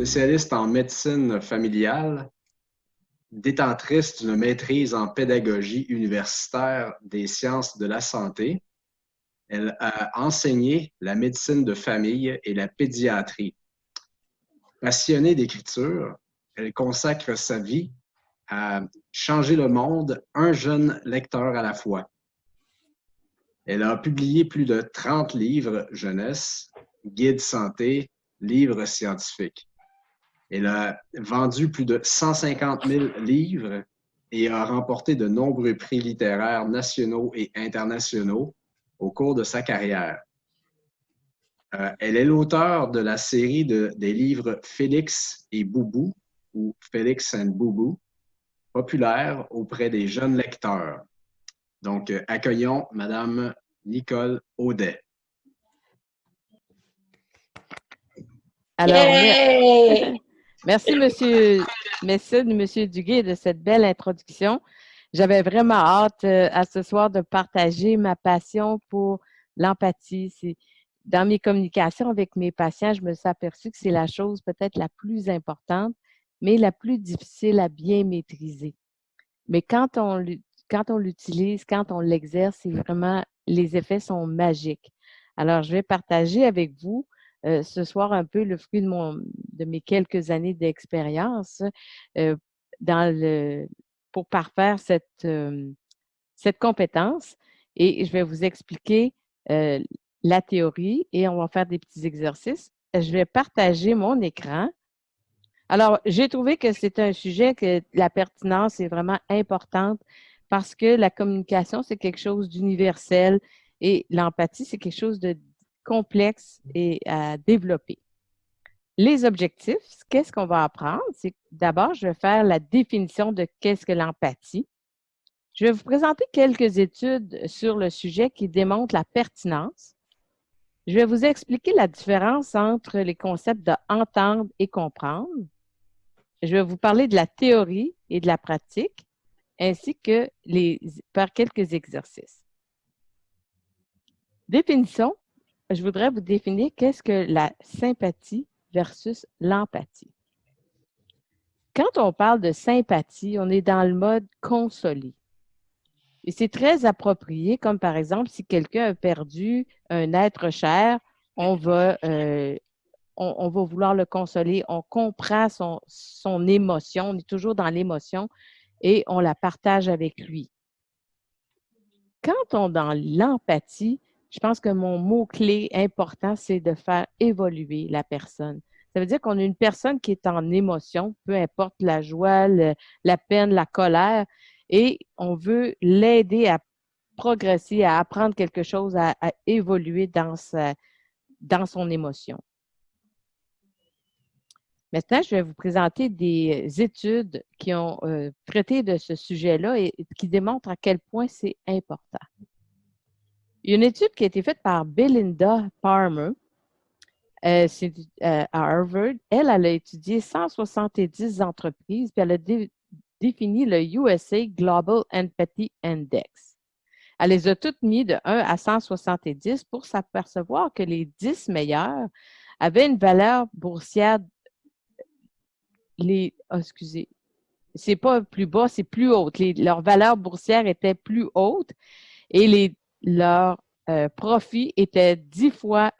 spécialiste en médecine familiale, détentrice d'une maîtrise en pédagogie universitaire des sciences de la santé. Elle a enseigné la médecine de famille et la pédiatrie. Passionnée d'écriture, elle consacre sa vie à changer le monde un jeune lecteur à la fois. Elle a publié plus de 30 livres jeunesse, guides santé, livres scientifiques. Elle a vendu plus de 150 000 livres et a remporté de nombreux prix littéraires nationaux et internationaux au cours de sa carrière. Elle est l'auteure de la série des livres Félix et Boubou, ou Félix and Boubou, populaire auprès des jeunes lecteurs. Donc, accueillons Madame Nicole Audet. Alors, merci, Monsieur Messine, Monsieur Duguay, de cette belle introduction. J'avais vraiment hâte à ce soir de partager ma passion pour l'empathie. Dans mes communications avec mes patients, je me suis aperçue que c'est la chose peut-être la plus importante, mais la plus difficile à bien maîtriser. Mais quand on l'utilise, quand on l'exerce, c'est vraiment, les effets sont magiques. Alors, je vais partager avec vous ce soir un peu le fruit de mes quelques années d'expérience pour parfaire cette compétence. Et je vais vous expliquer la théorie et on va faire des petits exercices. Je vais partager mon écran. Alors, j'ai trouvé que c'est un sujet que la pertinence est vraiment importante parce que la communication, c'est quelque chose d'universel et l'empathie, c'est quelque chose de complexe et à développer. Les objectifs, qu'est-ce qu'on va apprendre? C'est d'abord, je vais faire la définition de qu'est-ce que l'empathie. Je vais vous présenter quelques études sur le sujet qui démontrent la pertinence. Je vais vous expliquer la différence entre les concepts de entendre et comprendre. Je vais vous parler de la théorie et de la pratique, ainsi que par quelques exercices. Définition, je voudrais vous définir qu'est-ce que la sympathie versus l'empathie. Quand on parle de sympathie, on est dans le mode consoler. Et c'est très approprié, comme par exemple, si quelqu'un a perdu un être cher, on va vouloir le consoler, on comprend son émotion, on est toujours dans l'émotion et on la partage avec lui. Quand on est dans l'empathie, je pense que mon mot-clé important, c'est de faire évoluer la personne. Ça veut dire qu'on a une personne qui est en émotion, peu importe la joie, la peine, la colère, et on veut l'aider à progresser, à apprendre quelque chose, à évoluer dans son émotion. Maintenant, je vais vous présenter des études qui ont traité de ce sujet-là et qui démontrent à quel point c'est important. Il y a une étude qui a été faite par Belinda Palmer c'est à Harvard. Elle a étudié 170 entreprises, puis elle a défini le USA Global Empathy Index. Elle les a toutes mis de 1 à 170 pour s'apercevoir que les 10 meilleurs avaient une valeur boursière c'est pas plus bas, c'est plus haute. Leur valeur boursière était plus haute et leurs profits étaient 2 fois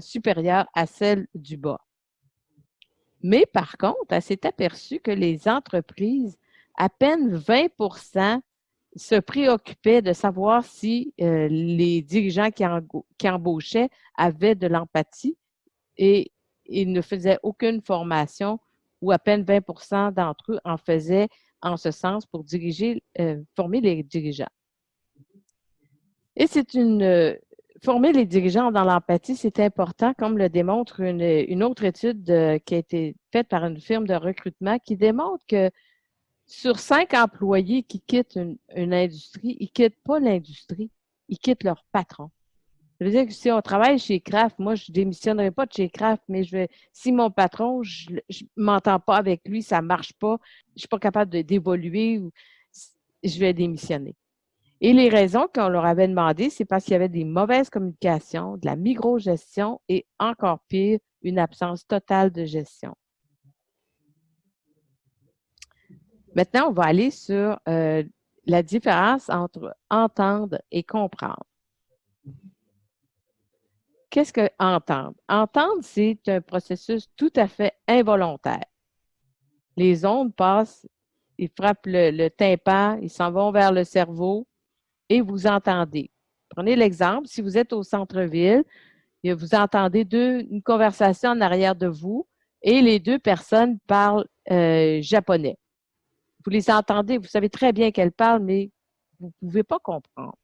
supérieurs à celle du bas. Mais par contre, elle s'est aperçue que les entreprises, à peine 20% se préoccupaient de savoir si les dirigeants qui embauchaient avaient de l'empathie et ils ne faisaient aucune formation ou à peine 20% d'entre eux en faisaient en ce sens pour former les dirigeants. Et former les dirigeants dans l'empathie, c'est important, comme le démontre une autre étude qui a été faite par une firme de recrutement qui démontre que sur 5 employés qui quittent une industrie, ils ne quittent pas l'industrie, ils quittent leur patron. Ça veut dire que si on travaille chez Kraft, moi, je ne démissionnerai pas de chez Kraft, mais si mon patron, je ne m'entends pas avec lui, ça ne marche pas, je ne suis pas capable d'évoluer, je vais démissionner. Et les raisons qu'on leur avait demandées, c'est parce qu'il y avait des mauvaises communications, de la microgestion et encore pire, une absence totale de gestion. Maintenant, on va aller sur la différence entre entendre et comprendre. Qu'est-ce que entendre? Entendre, c'est un processus tout à fait involontaire. Les ondes passent, ils frappent le tympan, ils s'en vont vers le cerveau et vous entendez. Prenez l'exemple, si vous êtes au centre-ville, vous entendez une conversation en arrière de vous et les deux personnes parlent japonais. Vous les entendez, vous savez très bien qu'elles parlent, mais vous ne pouvez pas comprendre.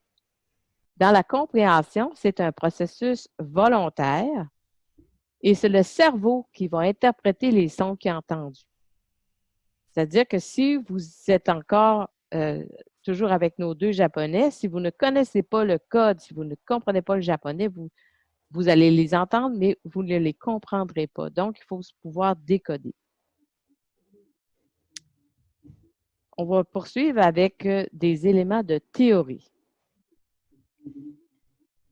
Dans la compréhension, c'est un processus volontaire et c'est le cerveau qui va interpréter les sons qu'il a entendus. C'est-à-dire que si vous êtes encore toujours avec nos deux japonais, si vous ne connaissez pas le code, si vous ne comprenez pas le japonais, vous allez les entendre, mais vous ne les comprendrez pas. Donc, il faut pouvoir décoder. On va poursuivre avec des éléments de théorie.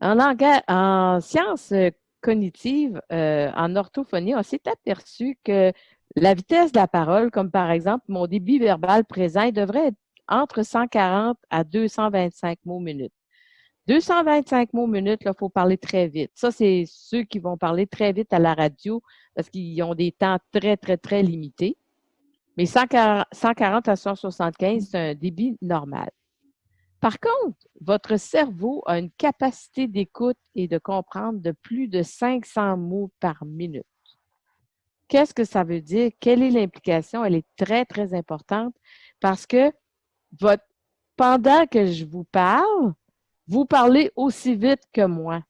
En sciences cognitives, en orthophonie, on s'est aperçu que la vitesse de la parole, comme par exemple mon débit verbal présent, il devrait être entre 140 à 225 mots minute. 225 mots minute, il faut parler très vite. Ça, c'est ceux qui vont parler très vite à la radio parce qu'ils ont des temps très, très, très limités. Mais 140 à 175, c'est un débit normal. Par contre, votre cerveau a une capacité d'écoute et de comprendre de plus de 500 mots par minute. Qu'est-ce que ça veut dire? Quelle est l'implication? Elle est très, très importante parce que pendant que je vous parle, vous parlez aussi vite que moi.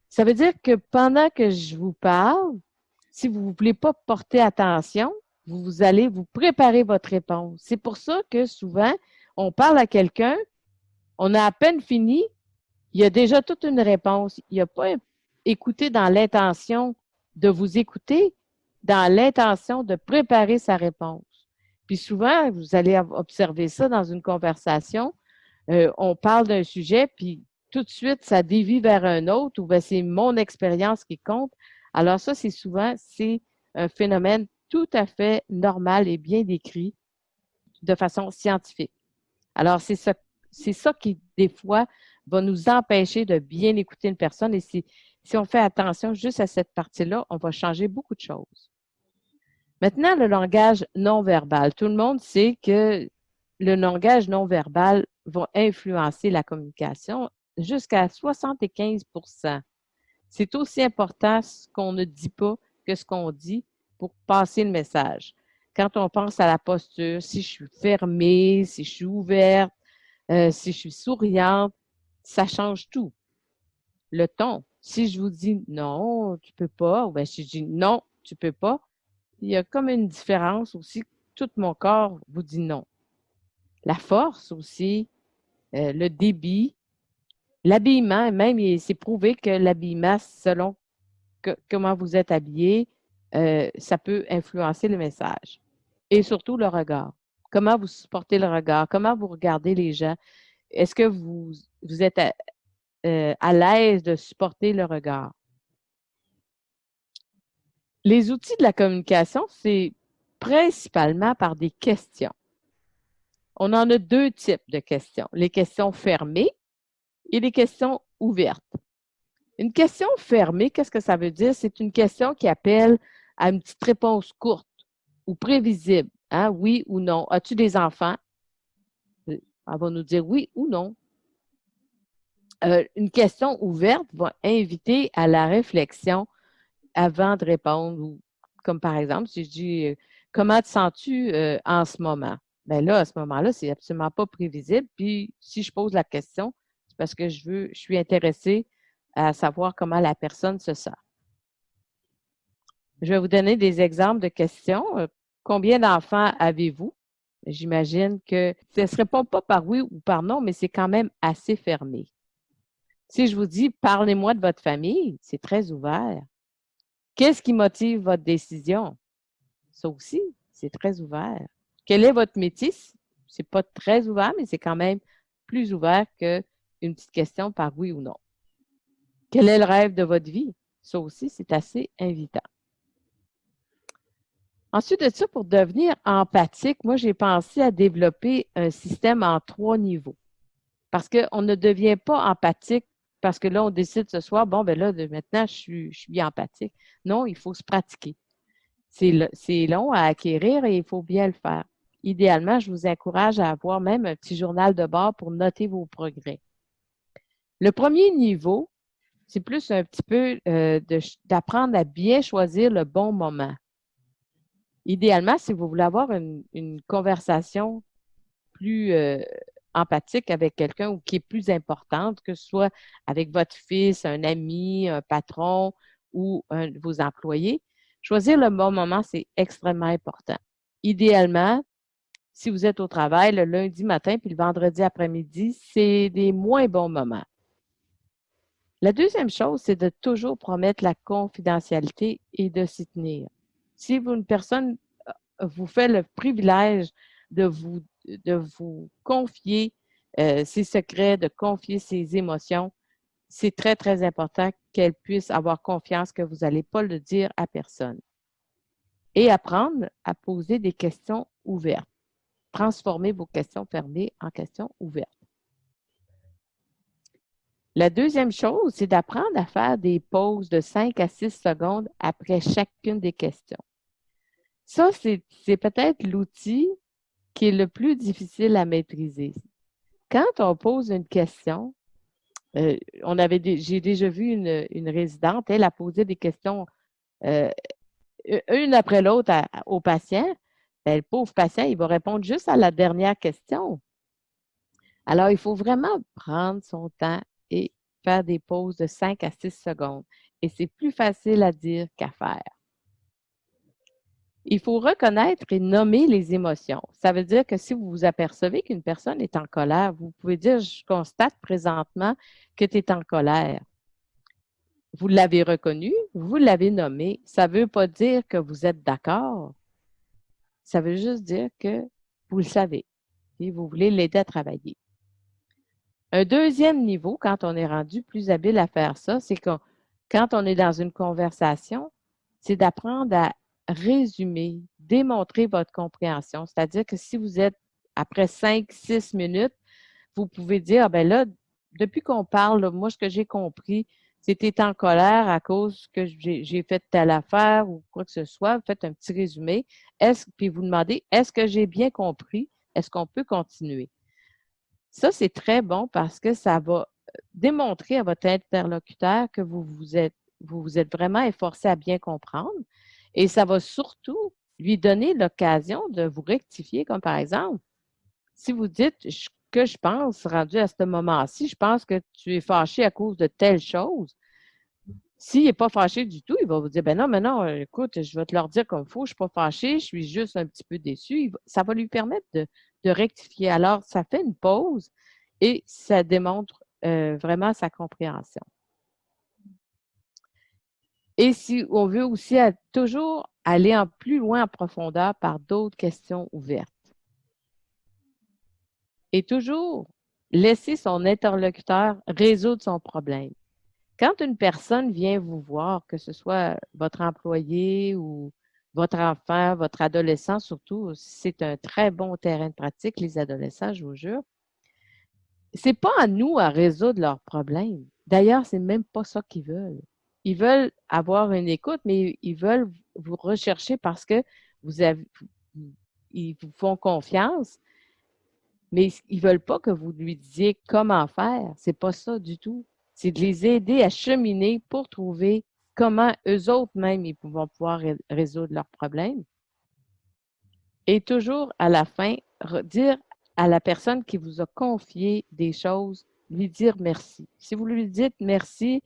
Ça veut dire que pendant que je vous parle, si vous ne voulez pas porter attention, vous allez vous préparer votre réponse. C'est pour ça que souvent, on parle à quelqu'un, on a à peine fini, il y a déjà toute une réponse. Il n'y a pas écouté dans l'intention de vous écouter, dans l'intention de préparer sa réponse. Puis souvent, vous allez observer ça dans une conversation, on parle d'un sujet, puis tout de suite, ça dévie vers un autre, ou bien c'est mon expérience qui compte. Alors ça, c'est un phénomène tout à fait normal et bien décrit de façon scientifique. Alors, c'est ça qui, des fois, va nous empêcher de bien écouter une personne. Et si on fait attention juste à cette partie-là, on va changer beaucoup de choses. Maintenant, le langage non verbal. Tout le monde sait que le langage non verbal va influencer la communication jusqu'à 75 %. C'est aussi important ce qu'on ne dit pas que ce qu'on dit pour passer le message. Quand on pense à la posture, si je suis fermée, si je suis ouverte, si je suis souriante, ça change tout. Le ton. Si je vous dis non, tu peux pas, ou bien si je dis non, tu peux pas, il y a comme une différence aussi. Tout mon corps vous dit non. La force aussi, le débit, l'habillement, même c'est prouvé que l'habillement, selon comment vous êtes habillé, ça peut influencer le message. Et surtout le regard. Comment vous supportez le regard? Comment vous regardez les gens? Est-ce que vous êtes à l'aise de supporter le regard? Les outils de la communication, c'est principalement par des questions. On en a deux types de questions. Les questions fermées et les questions ouvertes. Une question fermée, qu'est-ce que ça veut dire? C'est une question qui appelle à une petite réponse courte ou prévisible. Hein? Oui ou non. As-tu des enfants? Elle va nous dire oui ou non. Une question ouverte va inviter à la réflexion avant de répondre. Ou, comme par exemple, si je dis comment te sens-tu en ce moment? Bien là, à ce moment-là, c'est absolument pas prévisible. Puis, si je pose la question, c'est parce que je suis intéressée à savoir comment la personne se sent. Je vais vous donner des exemples de questions. Combien d'enfants avez-vous? J'imagine que ça ne se répond pas par oui ou par non, mais c'est quand même assez fermé. Si je vous dis « Parlez-moi de votre famille », c'est très ouvert. Qu'est-ce qui motive votre décision? Ça aussi, c'est très ouvert. Quel est votre métier? C'est pas très ouvert, mais c'est quand même plus ouvert qu'une petite question par oui ou non. Quel est le rêve de votre vie? Ça aussi, c'est assez invitant. Ensuite de ça, pour devenir empathique, moi, j'ai pensé à développer un système en 3 niveaux. Parce qu'on ne devient pas empathique parce que là, on décide ce soir, bon, ben là, maintenant, je suis empathique. Non, il faut se pratiquer. C'est long à acquérir et il faut bien le faire. Idéalement, je vous encourage à avoir même un petit journal de bord pour noter vos progrès. Le premier niveau, c'est plus un petit peu d'apprendre à bien choisir le bon moment. Idéalement, si vous voulez avoir une conversation plus empathique avec quelqu'un ou qui est plus importante, que ce soit avec votre fils, un ami, un patron ou un de vos employés, choisir le bon moment, c'est extrêmement important. Idéalement, si vous êtes au travail le lundi matin puis le vendredi après-midi, c'est des moins bons moments. La deuxième chose, c'est de toujours promettre la confidentialité et de s'y tenir. Si une personne vous fait le privilège de vous confier ses secrets, de confier ses émotions, c'est très, très important qu'elle puisse avoir confiance que vous n'allez pas le dire à personne. Et apprendre à poser des questions ouvertes. Transformer vos questions fermées en questions ouvertes. La deuxième chose, c'est d'apprendre à faire des pauses de 5 à 6 secondes après chacune des questions. Ça, c'est peut-être l'outil qui est le plus difficile à maîtriser. Quand on pose une question, j'ai déjà vu une résidente, elle a posé des questions une après l'autre au patient. Ben, le pauvre patient, il va répondre juste à la dernière question. Alors, il faut vraiment prendre son temps et faire des pauses de 5 à 6 secondes. Et c'est plus facile à dire qu'à faire. Il faut reconnaître et nommer les émotions. Ça veut dire que si vous vous apercevez qu'une personne est en colère, vous pouvez dire, je constate présentement que tu es en colère. Vous l'avez reconnu, vous l'avez nommé. Ça ne veut pas dire que vous êtes d'accord. Ça veut juste dire que vous le savez et vous voulez l'aider à travailler. Un deuxième niveau, quand on est rendu plus habile à faire ça, c'est que quand on est dans une conversation, c'est d'apprendre à résumer, démontrer votre compréhension. C'est-à-dire que si vous êtes, après 5-6 minutes, vous pouvez dire, ah ben là, depuis qu'on parle, là, moi, ce que j'ai compris, c'était en colère à cause que j'ai fait telle affaire ou quoi que ce soit. Vous faites un petit résumé. Puis vous demandez, est-ce que j'ai bien compris? Est-ce qu'on peut continuer? Ça, c'est très bon parce que ça va démontrer à votre interlocuteur que vous vous êtes vraiment efforcé à bien comprendre et ça va surtout lui donner l'occasion de vous rectifier, comme par exemple, si vous dites que je pense, rendu à ce moment-ci, je pense que tu es fâché à cause de telle chose. S'il n'est pas fâché du tout, il va vous dire, ben non, mais non, écoute, je vais te leur dire comme il faut, je ne suis pas fâché, je suis juste un petit peu déçu. Ça va lui permettre de rectifier. Alors, ça fait une pause et ça démontre vraiment sa compréhension. Et si on veut aussi toujours aller plus loin en profondeur par d'autres questions ouvertes. Et toujours laisser son interlocuteur résoudre son problème. Quand une personne vient vous voir, que ce soit votre employé ou votre enfant, votre adolescent surtout, c'est un très bon terrain de pratique, les adolescents, je vous jure. C'est pas à nous à résoudre leurs problèmes. D'ailleurs, c'est même pas ça qu'ils veulent. Ils veulent avoir une écoute, mais ils veulent vous rechercher parce que ils vous font confiance, mais ils ne veulent pas que vous lui disiez comment faire. C'est pas ça du tout. C'est de les aider à cheminer pour trouver comment eux autres même ils vont pouvoir résoudre leurs problèmes. Et toujours à la fin, dire à la personne qui vous a confié des choses, lui dire merci. Si vous lui dites merci,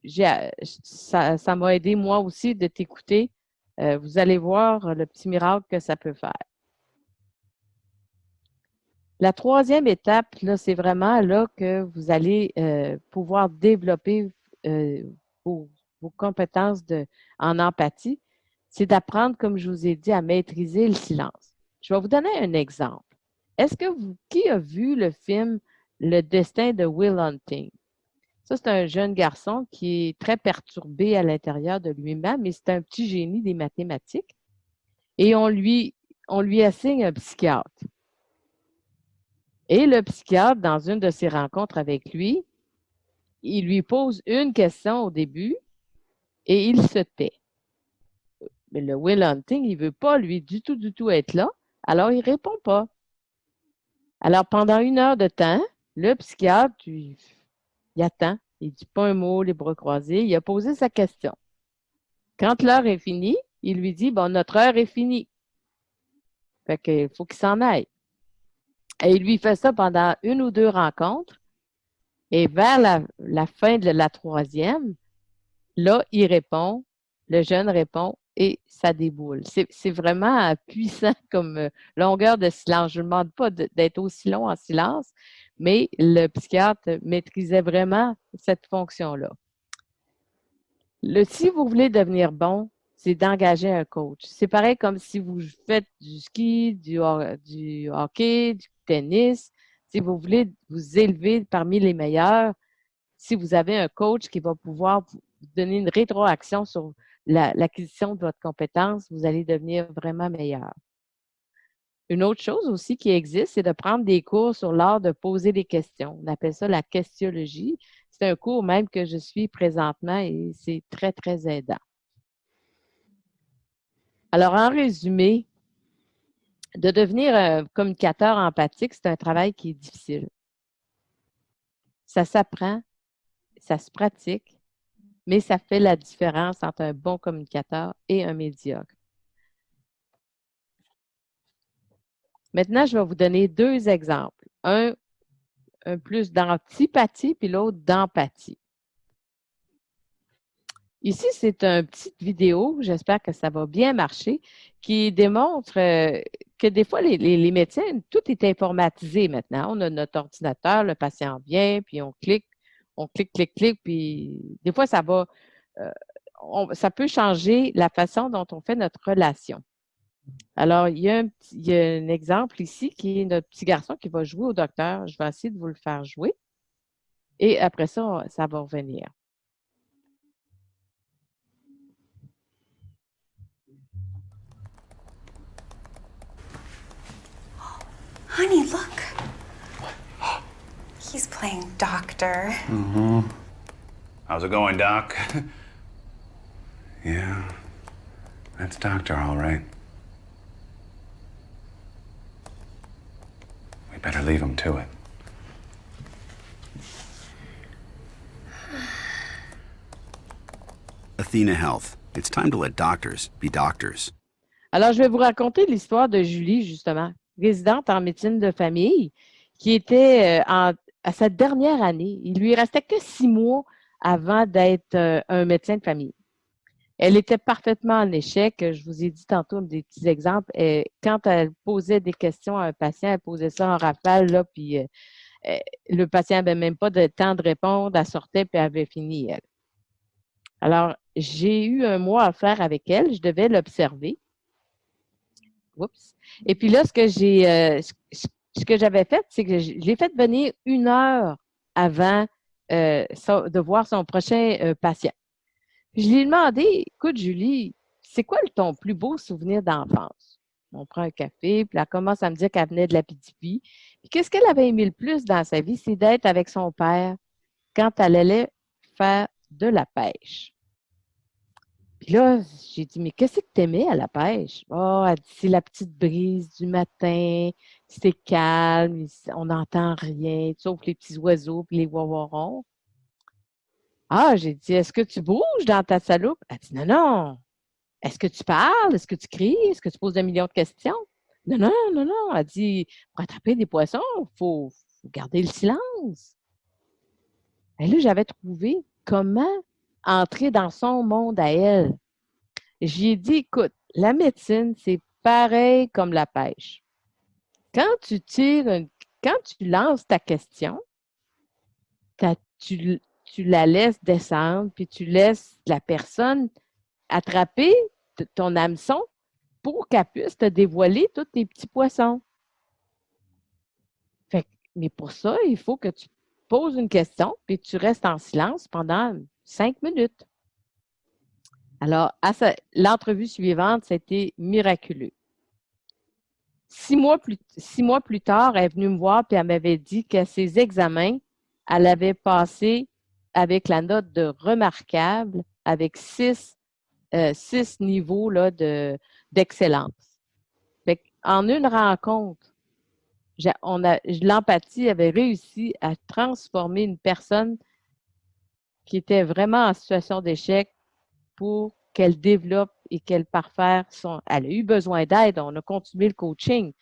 ça m'a aidé moi aussi de t'écouter. Vous allez voir le petit miracle que ça peut faire. La troisième étape, là, c'est vraiment là que vous allez pouvoir développer vos compétences en empathie. C'est d'apprendre, comme je vous ai dit, à maîtriser le silence. Je vais vous donner un exemple. Qui a vu le film Le destin de Will Hunting? Ça, c'est un jeune garçon qui est très perturbé à l'intérieur de lui-même, mais c'est un petit génie des mathématiques. Et on lui assigne un psychiatre. Et le psychiatre, dans une de ses rencontres avec lui, il lui pose une question au début et il se tait. Mais le Will Hunting, il ne veut pas, lui, du tout être là. Alors, il ne répond pas. Alors, pendant 1 heure de temps, le psychiatre, il attend. Il ne dit pas un mot, les bras croisés. Il a posé sa question. Quand l'heure est finie, il lui dit, bon, notre heure est finie. Fait qu'il faut qu'il s'en aille. Et il lui fait ça pendant 1 ou 2 rencontres. Et vers la fin de la 3e, là, il répond, le jeune répond et ça déboule. C'est vraiment puissant comme longueur de silence. Je ne demande pas d'être aussi long en silence, mais le psychiatre maîtrisait vraiment cette fonction-là. Si vous voulez devenir bon, c'est d'engager un coach. C'est pareil comme si vous faites du ski, du hockey, du tennis. Si vous voulez vous élever parmi les meilleurs, si vous avez un coach qui va pouvoir vous donner une rétroaction sur l'acquisition de votre compétence, vous allez devenir vraiment meilleur. Une autre chose aussi qui existe, c'est de prendre des cours sur l'art de poser des questions. On appelle ça la questiologie. C'est un cours même que je suis présentement et c'est très, très aidant. Alors, en résumé, de devenir un communicateur empathique, c'est un travail qui est difficile. Ça s'apprend, ça se pratique, mais ça fait la différence entre un bon communicateur et un médiocre. Maintenant, je vais vous donner 2 exemples. Un plus d'antipathie, puis l'autre d'empathie. Ici, c'est une petite vidéo, j'espère que ça va bien marcher, qui démontre que des fois, les médecins, tout est informatisé maintenant. On a notre ordinateur, le patient vient, puis on clique, clique, puis des fois, ça va, ça peut changer la façon dont on fait notre relation. Alors, il y a un exemple ici qui est notre petit garçon qui va jouer au docteur. Je vais essayer de vous le faire jouer. Et après ça, ça va revenir. Honey, look. He's playing doctor. Mm-hmm. How's it going, Doc? Yeah, that's Doctor, all right. We better leave him to it. Athena Health. It's time to let doctors be doctors. Alors, je vais vous raconter l'histoire de Julie, justement, résidente en médecine de famille, qui était à sa dernière année. Il lui restait que 6 mois avant d'être un médecin de famille. Elle était parfaitement en échec. Je vous ai dit tantôt des petits exemples. Quand elle posait des questions à un patient, elle posait ça en rafale, là, puis le patient n'avait même pas de temps de répondre. Elle sortait, puis elle avait fini, elle. Alors, j'ai eu 1 mois à faire avec elle. Je devais l'observer. Oups. Et puis là, ce que j'avais fait, c'est que je l'ai fait venir 1 heure avant de voir son prochain patient. Je lui ai demandé, écoute, Julie, c'est quoi ton plus beau souvenir d'enfance? On prend un café, puis elle commence à me dire qu'elle venait de la Pitibi. Puis qu'est-ce qu'elle avait aimé le plus dans sa vie, c'est d'être avec son père quand elle allait faire de la pêche. Puis là, j'ai dit, mais qu'est-ce que tu aimais à la pêche? Oh, elle dit, c'est la petite brise du matin, c'est calme, on n'entend rien, sauf les petits oiseaux puis les wawarons. Ah, j'ai dit, est-ce que tu bouges dans ta chaloupe? Elle dit, non, non. Est-ce que tu parles? Est-ce que tu cries? Est-ce que tu poses 1 million de questions? Non, non, non, non. Elle dit, pour attraper des poissons, il faut garder le silence. Et là, j'avais trouvé comment entrer dans son monde à elle. J'ai dit, écoute, la médecine, c'est pareil comme la pêche. Quand quand tu lances ta question, tu la laisses descendre, puis tu laisses la personne attraper ton hameçon pour qu'elle puisse te dévoiler tous tes petits poissons. Mais pour ça, il faut que tu poses une question, puis tu restes en silence pendant 5 minutes. Alors, l'entrevue suivante, c'était miraculeux. 6 mois plus tard, elle est venue me voir et elle m'avait dit que ses examens, elle avait passé avec la note de remarquable, avec 6 niveaux là, d'excellence. En une rencontre, l'empathie avait réussi à transformer une personne qui était vraiment en situation d'échec pour qu'elle développe et qu'elle parfaire son... Elle a eu besoin d'aide, on a continué le coaching,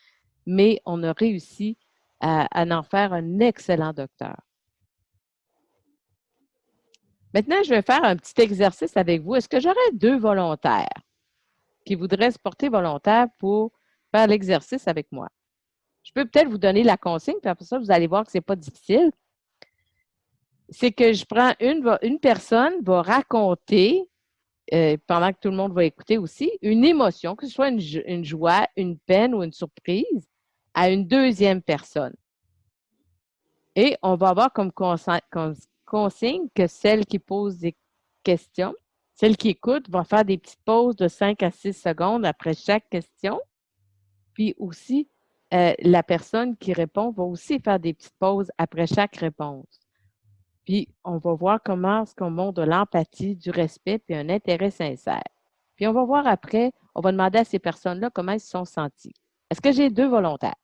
mais on a réussi à en faire un excellent docteur. Maintenant, je vais faire un petit exercice avec vous. Est-ce que j'aurais 2 volontaires qui voudraient se porter volontaire pour faire l'exercice avec moi? Je peux peut-être vous donner la consigne, puis après ça, vous allez voir que ce n'est pas difficile. C'est que je prends une personne va raconter pendant que tout le monde va écouter aussi, une émotion, que ce soit une joie, une peine ou une surprise, à une deuxième personne. Et on va avoir comme consigne que celle qui pose des questions, celle qui écoute, va faire des petites pauses de 5 à 6 secondes après chaque question. Puis aussi, la personne qui répond va aussi faire des petites pauses après chaque réponse. Puis, on va voir comment est-ce qu'on montre de l'empathie, du respect, puis un intérêt sincère. Puis, on va voir après, on va demander à ces personnes-là comment ils se sont sentis. Est-ce que j'ai 2 volontaires?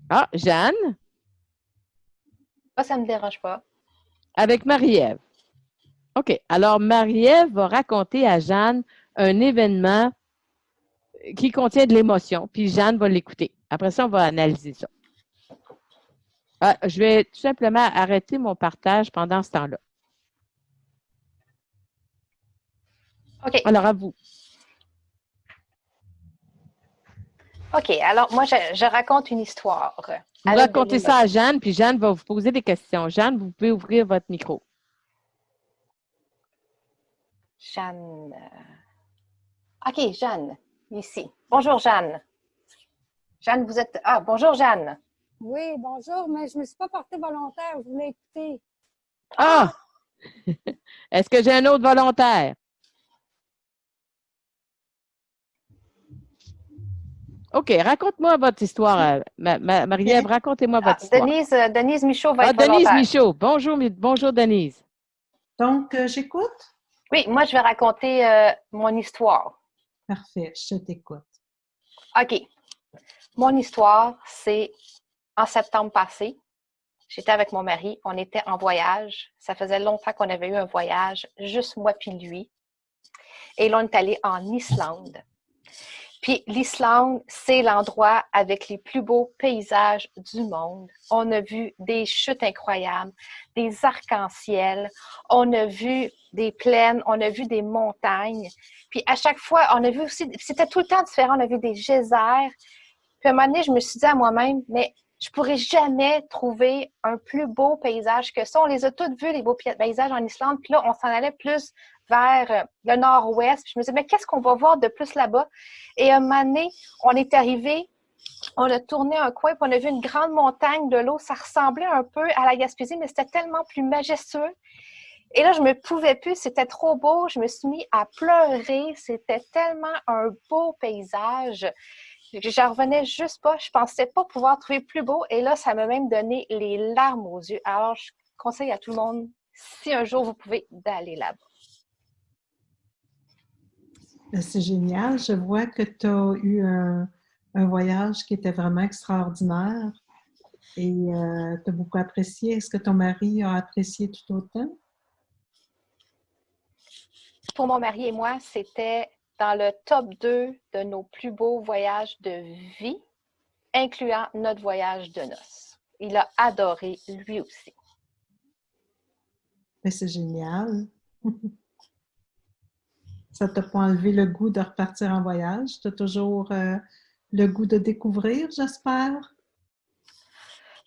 Ah, Jeanne? Moi, ça ne me dérange pas. Avec Marie-Ève. OK. Alors, Marie-Ève va raconter à Jeanne un événement qui contient de l'émotion, puis Jeanne va l'écouter. Après ça, on va analyser ça. Je vais tout simplement arrêter mon partage pendant ce temps-là. OK. Alors, à vous. OK. Alors, moi, je raconte une histoire. Vous racontez ça à Jeanne, puis Jeanne va vous poser des questions. Jeanne, vous pouvez ouvrir votre micro. Jeanne. OK, Jeanne, ici. Bonjour, Jeanne. Jeanne, vous êtes... Ah, bonjour, Jeanne. Oui, bonjour, mais je ne me suis pas portée volontaire. Je voulais écouter. Ah! Est-ce que j'ai un autre volontaire? OK, raconte-moi votre histoire. Marie-Ève, racontez-moi votre histoire. Denise Michaud va être Denise volontaire. Michaud. Bonjour, Denise. Donc, j'écoute? Oui, moi, je vais raconter mon histoire. Parfait, je t'écoute. OK. Mon histoire, c'est en septembre passé. J'étais avec mon mari. On était en voyage. Ça faisait longtemps qu'on avait eu un voyage, juste moi puis lui. Et là, on est allé en Islande. Puis l'Islande, c'est l'endroit avec les plus beaux paysages du monde. On a vu des chutes incroyables, des arcs-en-ciel, on a vu des plaines, on a vu des montagnes. Puis à chaque fois, on a vu aussi, c'était tout le temps différent, on a vu des geysers. Puis à un moment donné, je me suis dit à moi-même, mais je pourrais jamais trouver un plus beau paysage que ça. On les a tous vus, les beaux paysages en Islande. Puis là, on s'en allait plus vers le nord-ouest. Puis je me disais, mais qu'est-ce qu'on va voir de plus là-bas? Et à un moment donné, on est arrivé, on a tourné un coin, puis on a vu une grande montagne de l'eau. Ça ressemblait un peu à la Gaspésie, mais c'était tellement plus majestueux. Et là, je me pouvais plus, c'était trop beau. Je me suis mis à pleurer. C'était tellement un beau paysage. J'en revenais juste pas. Je pensais pas pouvoir trouver plus beau. Et là, ça m'a même donné les larmes aux yeux. Alors, je conseille à tout le monde, si un jour vous pouvez, d'aller là-bas. C'est génial. Je vois que tu as eu un voyage qui était vraiment extraordinaire et tu as beaucoup apprécié. Est-ce que ton mari a apprécié tout autant? Pour mon mari et moi, c'était dans le top 2 de nos plus beaux voyages de vie, incluant notre voyage de noces. Il a adoré lui aussi. Mais c'est génial. Ça ne t'a pas enlevé le goût de repartir en voyage? Tu as toujours le goût de découvrir, j'espère?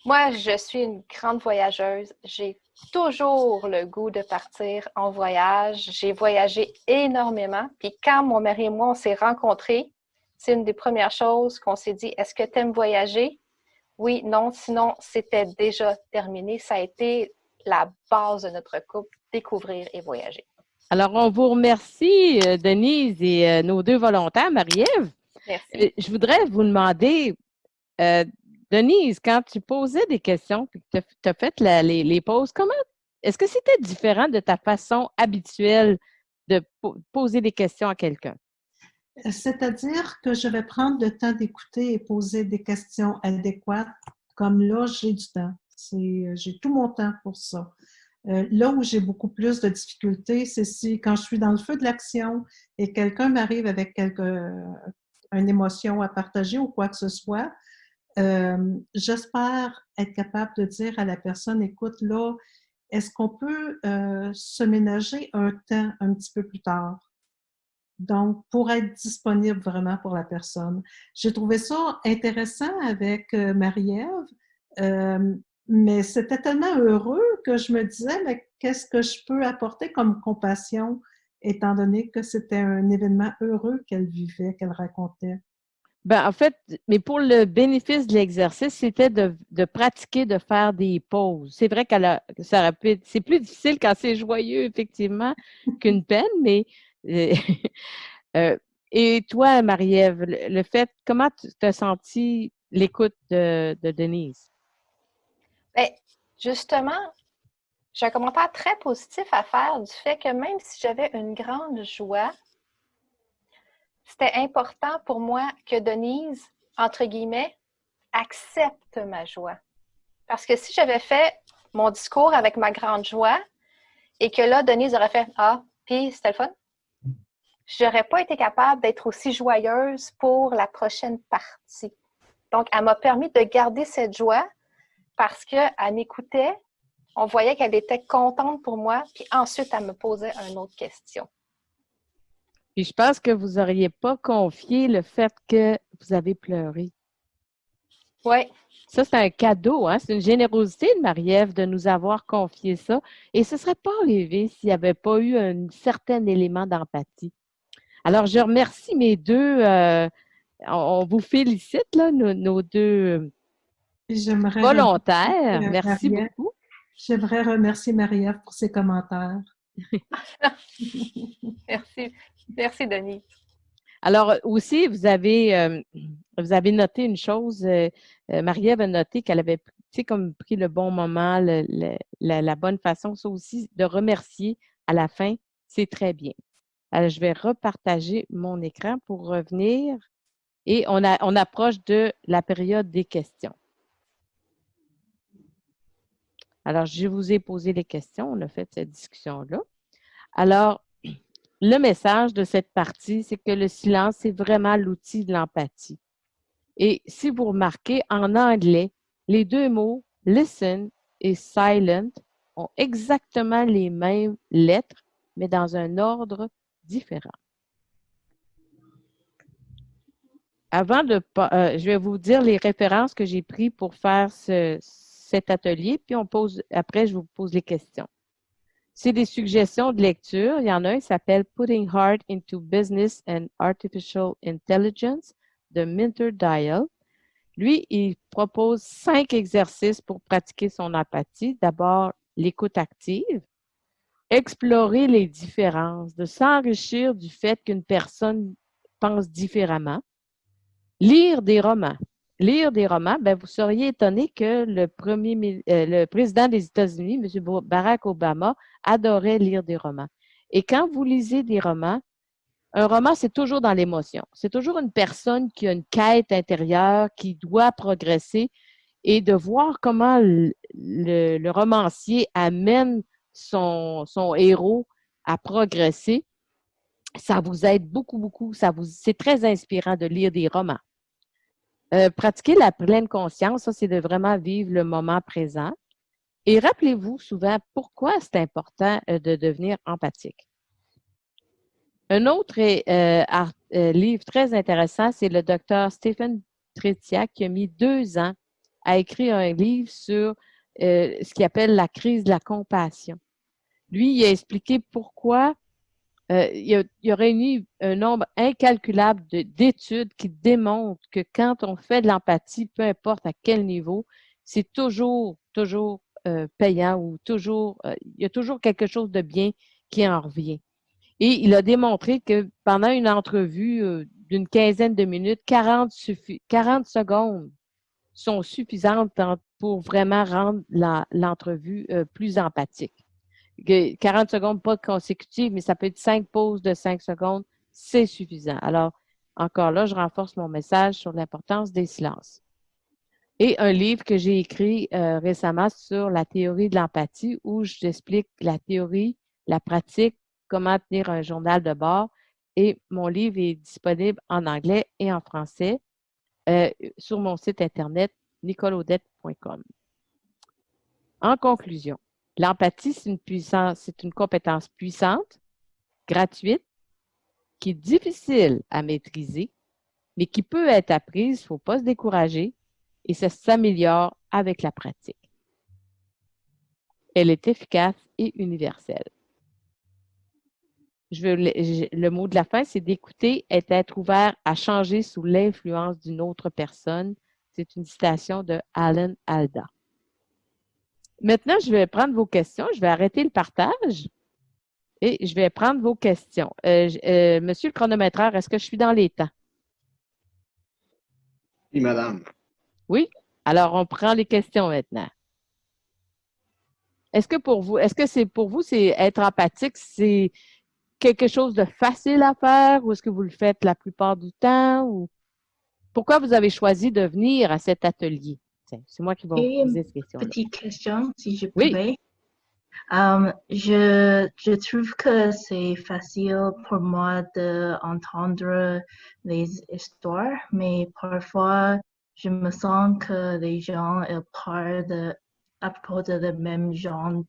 Moi, je suis une grande voyageuse. J'ai toujours le goût de partir en voyage. J'ai voyagé énormément. Puis quand mon mari et moi, on s'est rencontrés, c'est une des premières choses qu'on s'est dit. Est-ce que tu aimes voyager? Oui, non, sinon, c'était déjà terminé. Ça a été la base de notre couple, découvrir et voyager. Alors, on vous remercie, Denise et nos deux volontaires, Marie-Ève. Merci. Je voudrais vous demander, Denise, quand tu posais des questions, puis que tu as fait les pauses, est-ce que c'était différent de ta façon habituelle de poser des questions à quelqu'un? C'est-à-dire que je vais prendre le temps d'écouter et poser des questions adéquates. Comme là, j'ai du temps. J'ai tout mon temps pour ça. Là où j'ai beaucoup plus de difficultés, c'est si quand je suis dans le feu de l'action et quelqu'un m'arrive avec une émotion à partager ou quoi que ce soit, j'espère être capable de dire à la personne, écoute, là, est-ce qu'on peut se ménager un temps un petit peu plus tard? Donc, pour être disponible vraiment pour la personne. J'ai trouvé ça intéressant avec Marie-Ève, mais c'était tellement heureux que je me disais, mais qu'est-ce que je peux apporter comme compassion, étant donné que c'était un événement heureux qu'elle vivait, qu'elle racontait. Ben, en fait, mais pour le bénéfice de l'exercice, c'était de pratiquer, de faire des pauses. C'est vrai que ça aurait pu être, c'est plus difficile quand c'est joyeux, effectivement, qu'une peine, mais et toi, Marie-Ève, le fait, comment tu as senti l'écoute de Denise? Bien, justement, j'ai un commentaire très positif à faire du fait que même si j'avais une grande joie, c'était important pour moi que Denise, entre guillemets, accepte ma joie. Parce que si j'avais fait mon discours avec ma grande joie et que là, Denise aurait fait « Ah, puis c'était le fun », je n'aurais pas été capable d'être aussi joyeuse pour la prochaine partie. Donc, elle m'a permis de garder cette joie parce qu'elle m'écoutait, on voyait qu'elle était contente pour moi, puis ensuite, elle me posait une autre question. Puis je pense que vous n'auriez pas confié le fait que vous avez pleuré. Oui. Ça, c'est un cadeau, hein? C'est une générosité de Marie-Ève de nous avoir confié ça. Et ce ne serait pas arrivé s'il n'y avait pas eu un certain élément d'empathie. Alors, je remercie mes deux, on vous félicite, là, nos deux volontaires. Merci beaucoup. J'aimerais remercier Marie-Ève pour ses commentaires. Merci. Merci, Denise. Alors, aussi, vous avez noté une chose, Marie-Ève a noté qu'elle avait comme pris le bon moment, la bonne façon. Ça aussi, de remercier à la fin, c'est très bien. Alors, je vais repartager mon écran pour revenir et on approche de la période des questions. Alors, je vous ai posé les questions, on a fait cette discussion-là. Alors, le message de cette partie, c'est que le silence, c'est vraiment l'outil de l'empathie. Et si vous remarquez, en anglais, les deux mots « listen » et « silent » ont exactement les mêmes lettres, mais dans un ordre différent. Avant je vais vous dire les références que j'ai prises pour faire cet atelier, puis après, je vous pose les questions. C'est des suggestions de lecture. Il y en a un qui s'appelle « Putting Heart into Business and Artificial Intelligence » de Minter Dial. Lui, il propose 5 exercices pour pratiquer son empathie. D'abord, l'écoute active, explorer les différences, de s'enrichir du fait qu'une personne pense différemment, lire des romans. Lire des romans, bien, vous seriez étonné que le président des États-Unis, M. Barack Obama, adorait lire des romans. Et quand vous lisez des romans, un roman, c'est toujours dans l'émotion. C'est toujours une personne qui a une quête intérieure, qui doit progresser et de voir comment le romancier amène son héros à progresser, ça vous aide beaucoup, beaucoup. C'est très inspirant de lire des romans. Pratiquer la pleine conscience, ça, c'est de vraiment vivre le moment présent. Et rappelez-vous souvent pourquoi c'est important de devenir empathique. Un autre livre très intéressant, c'est le docteur Stephen Tretiak qui a mis 2 ans à écrire un livre sur ce qu'il appelle la crise de la compassion. Lui, il a expliqué pourquoi il a réuni un nombre incalculable d'études qui démontrent que quand on fait de l'empathie, peu importe à quel niveau, c'est toujours payant ou il y a toujours quelque chose de bien qui en revient. Et il a démontré que pendant une entrevue d'une quinzaine de minutes, 40 secondes sont suffisantes pour vraiment rendre l'entrevue plus empathique. 40 secondes, pas consécutives, mais ça peut être 5 pauses de 5 secondes, c'est suffisant. Alors, encore là, je renforce mon message sur l'importance des silences. Et un livre que j'ai écrit récemment sur la théorie de l'empathie où j'explique la théorie, la pratique, comment tenir un journal de bord. Et mon livre est disponible en anglais et en français sur mon site internet nicolaudette.com. En conclusion, l'empathie, c'est une compétence puissante, gratuite, qui est difficile à maîtriser, mais qui peut être apprise, il ne faut pas se décourager, et ça s'améliore avec la pratique. Elle est efficace et universelle. Le mot de la fin, c'est d'écouter et être ouvert à changer sous l'influence d'une autre personne. C'est une citation de Alan Alda. Maintenant, je vais prendre vos questions. Je vais arrêter le partage et je vais prendre vos questions. Monsieur le chronométreur, est-ce que je suis dans les temps? Oui, madame. Oui? Alors, on prend les questions maintenant. Est-ce que c'est pour vous, c'est être empathique, c'est quelque chose de facile à faire ou est-ce que vous le faites la plupart du temps? Ou pourquoi vous avez choisi de venir à cet atelier? C'est moi qui vais vous poser cette question-là. Petite question, si je Oui. pouvais. Je trouve que c'est facile pour moi d'entendre les histoires, mais parfois, je me sens que les gens ils parlent à propos de le même genre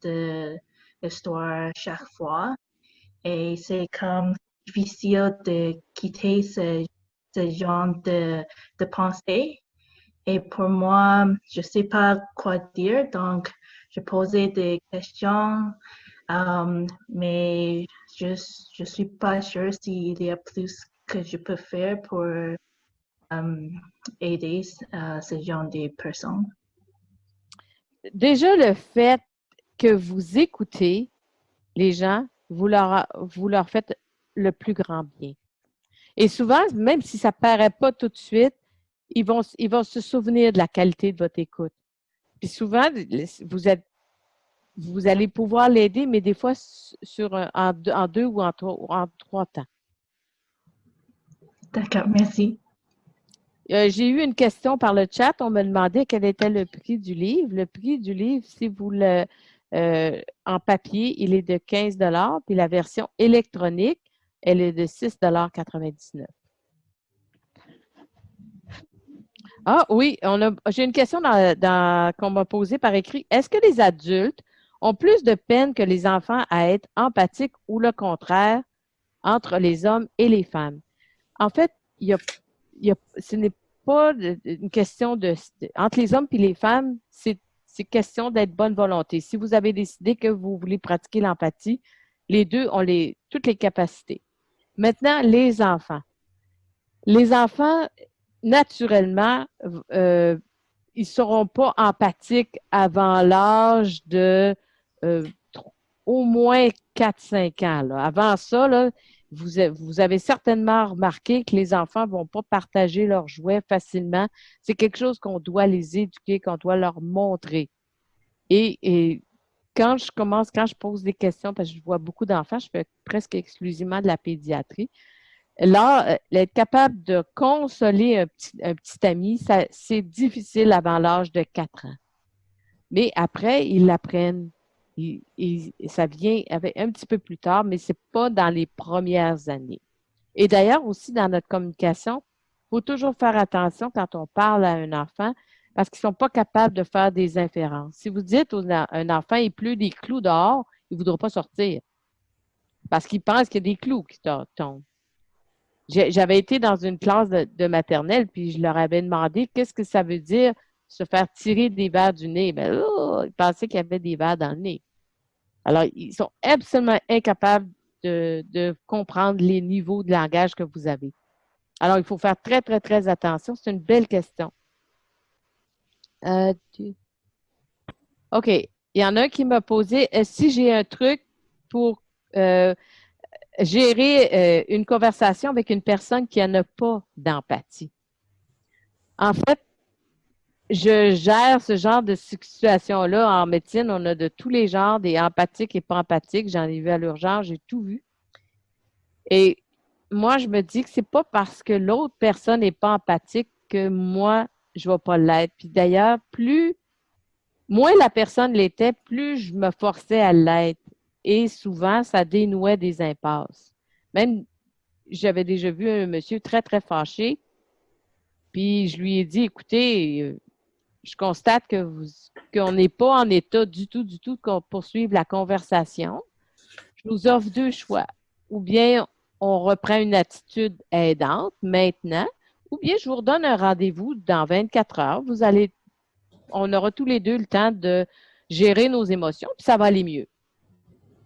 d'histoire chaque fois. Et c'est comme difficile de quitter ce genre de pensée. Et pour moi, je ne sais pas quoi dire, donc je posais des questions, mais je ne suis pas sûre s'il y a plus que je peux faire pour aider ce genre de personnes. Déjà, le fait que vous écoutez les gens, vous leur faites le plus grand bien. Et souvent, même si ça ne paraît pas tout de suite, ils vont se souvenir de la qualité de votre écoute. Puis souvent, vous allez pouvoir l'aider, mais des fois en 2 ou en 3 temps. D'accord, merci. J'ai eu une question par le chat. On me demandait quel était le prix du livre. Le prix du livre, si vous le en papier, il est de 15 $, puis la version électronique, elle est de 6,99 $. Ah oui, j'ai une question qu'on m'a posée par écrit. Est-ce que les adultes ont plus de peine que les enfants à être empathiques ou le contraire entre les hommes et les femmes? En fait, ce n'est pas une question entre les hommes et les femmes, c'est question d'être bonne volonté. Si vous avez décidé que vous voulez pratiquer l'empathie, les deux ont toutes les capacités. Maintenant, les enfants. Les enfants, naturellement, ils ne seront pas empathiques avant l'âge de au moins 4-5 ans. Là. Avant ça, là, vous avez certainement remarqué que les enfants ne vont pas partager leurs jouets facilement. C'est quelque chose qu'on doit les éduquer, qu'on doit leur montrer. Et quand je pose des questions, parce que je vois beaucoup d'enfants, je fais presque exclusivement de la pédiatrie. Là, être capable de consoler un petit ami, c'est difficile avant l'âge de 4 ans. Mais après, ils l'apprennent. Ça vient un petit peu plus tard, mais ce n'est pas dans les premières années. Et d'ailleurs, aussi dans notre communication, il faut toujours faire attention quand on parle à un enfant parce qu'ils ne sont pas capables de faire des inférences. Si vous dites à un enfant, il pleut des clous dehors, il ne voudra pas sortir parce qu'il pense qu'il y a des clous qui tombent. J'avais été dans une classe de maternelle, puis je leur avais demandé qu'est-ce que ça veut dire se faire tirer des verres du nez. Ben, ils pensaient qu'il y avait des verres dans le nez. Alors, ils sont absolument incapables de comprendre les niveaux de langage que vous avez. Alors, il faut faire très, très, très attention. C'est une belle question. OK. Il y en a un qui m'a posé, si j'ai un truc pour gérer une conversation avec une personne qui n'a pas d'empathie. En fait, je gère ce genre de situation-là en médecine. On a de tous les genres, des empathiques et pas empathiques. J'en ai vu à l'urgence, j'ai tout vu. Et moi, je me dis que c'est pas parce que l'autre personne n'est pas empathique que moi, je ne vais pas l'être. Puis d'ailleurs, moins la personne l'était, plus je me forçais à l'être. Et souvent, ça dénouait des impasses. Même, j'avais déjà vu un monsieur très, très fâché. Puis je lui ai dit, écoutez, je constate qu'on n'est pas en état du tout de poursuivre la conversation. Je vous offre deux choix. Ou bien on reprend une attitude aidante maintenant, ou bien je vous redonne un rendez-vous dans 24 heures. On aura tous les deux le temps de gérer nos émotions, puis ça va aller mieux.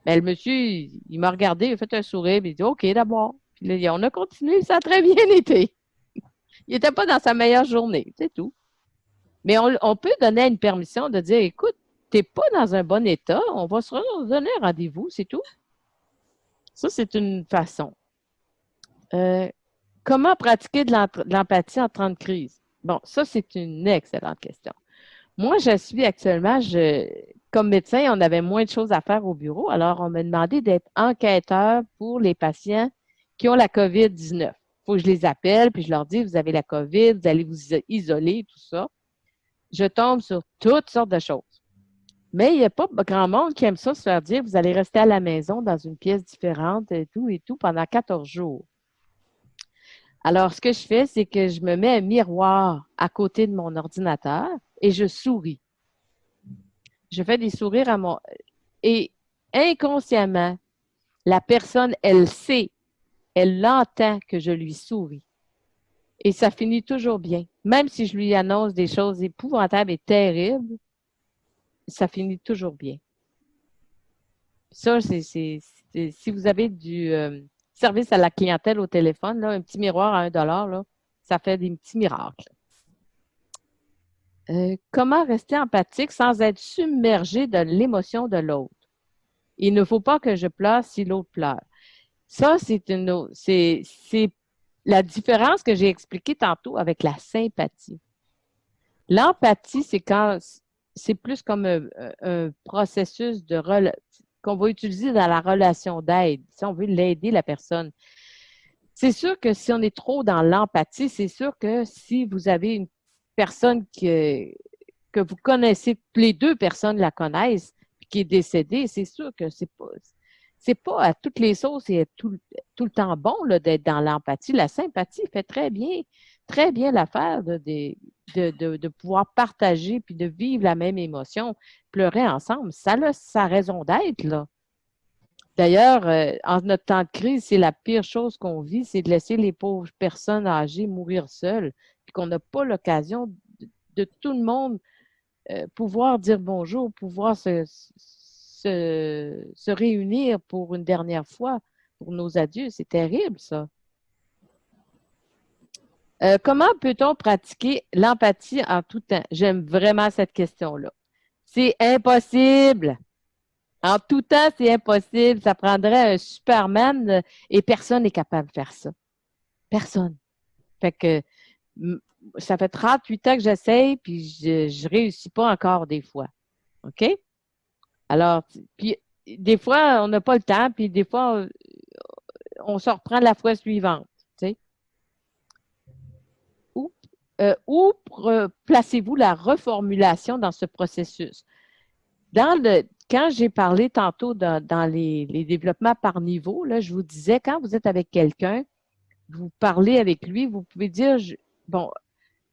Mais le monsieur, il m'a regardé, il a fait un sourire, puis il dit OK d'abord. Puis là, on a continué, ça a très bien été. Il n'était pas dans sa meilleure journée, c'est tout. Mais on peut donner une permission de dire écoute, tu n'es pas dans un bon état, on va se redonner un rendez-vous, c'est tout. Ça, c'est une façon. Comment pratiquer de l'empathie en temps de crise? Bon, ça, c'est une excellente question. Moi, je suis actuellement, comme médecin, on avait moins de choses à faire au bureau, alors on m'a demandé d'être enquêteur pour les patients qui ont la COVID-19. Il faut que je les appelle, puis je leur dis, vous avez la COVID, vous allez vous isoler, tout ça. Je tombe sur toutes sortes de choses. Mais il n'y a pas grand monde qui aime ça se faire dire, vous allez rester à la maison dans une pièce différente et tout pendant 14 jours. Alors, ce que je fais, c'est que je me mets un miroir à côté de mon ordinateur et je souris. Je fais des sourires à mon... Et inconsciemment, la personne, elle sait, elle entend que je lui souris. Et ça finit toujours bien. Même si je lui annonce des choses épouvantables et terribles, ça finit toujours bien. Ça, si vous avez du service à la clientèle au téléphone, là, un petit miroir à $1, là, ça fait des petits miracles. Comment rester empathique sans être submergé de l'émotion de l'autre? Il ne faut pas que je pleure si l'autre pleure. Ça, c'est la différence que j'ai expliquée tantôt avec la sympathie. L'empathie, c'est plus comme un processus qu'on va utiliser dans la relation d'aide, si on veut l'aider la personne. C'est sûr que si on est trop dans l'empathie, c'est sûr que si vous avez une personne que vous connaissez, les deux personnes la connaissent, puis qui est décédée, c'est sûr que c'est pas à toutes les sauces et tout le temps bon là, d'être dans l'empathie. La sympathie fait très bien l'affaire de pouvoir partager puis de vivre la même émotion, pleurer ensemble. Ça a sa raison d'être, là. D'ailleurs, en notre temps de crise, c'est la pire chose qu'on vit, c'est de laisser les pauvres personnes âgées mourir seules, puis qu'on n'a pas l'occasion de tout le monde pouvoir dire bonjour, pouvoir se réunir pour une dernière fois pour nos adieux. C'est terrible, ça. Comment peut-on pratiquer l'empathie en tout temps? J'aime vraiment cette question-là. C'est impossible. En tout temps, c'est impossible. Ça prendrait un Superman et personne n'est capable de faire ça. Personne. Fait que ça fait 38 ans que j'essaye, puis je ne réussis pas encore des fois. OK? Alors, puis des fois, on n'a pas le temps, puis des fois, on se reprend la fois suivante. Tu sais? Où placez-vous la reformulation dans ce processus? Quand j'ai parlé tantôt dans les développements par niveau, là, je vous disais, quand vous êtes avec quelqu'un, vous parlez avec lui, vous pouvez dire,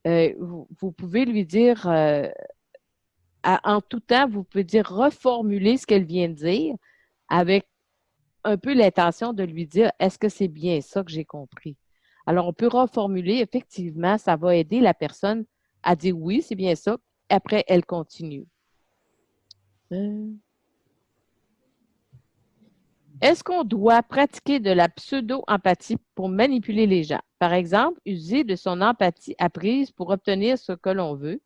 vous pouvez lui dire, en tout temps, vous pouvez dire reformuler ce qu'elle vient de dire avec un peu l'intention de lui dire, est-ce que c'est bien ça que j'ai compris? Alors, on peut reformuler, effectivement, ça va aider la personne à dire oui, c'est bien ça. Après, elle continue. Est-ce qu'on doit pratiquer de la pseudo-empathie pour manipuler les gens? Par exemple, user de son empathie apprise pour obtenir ce que l'on veut,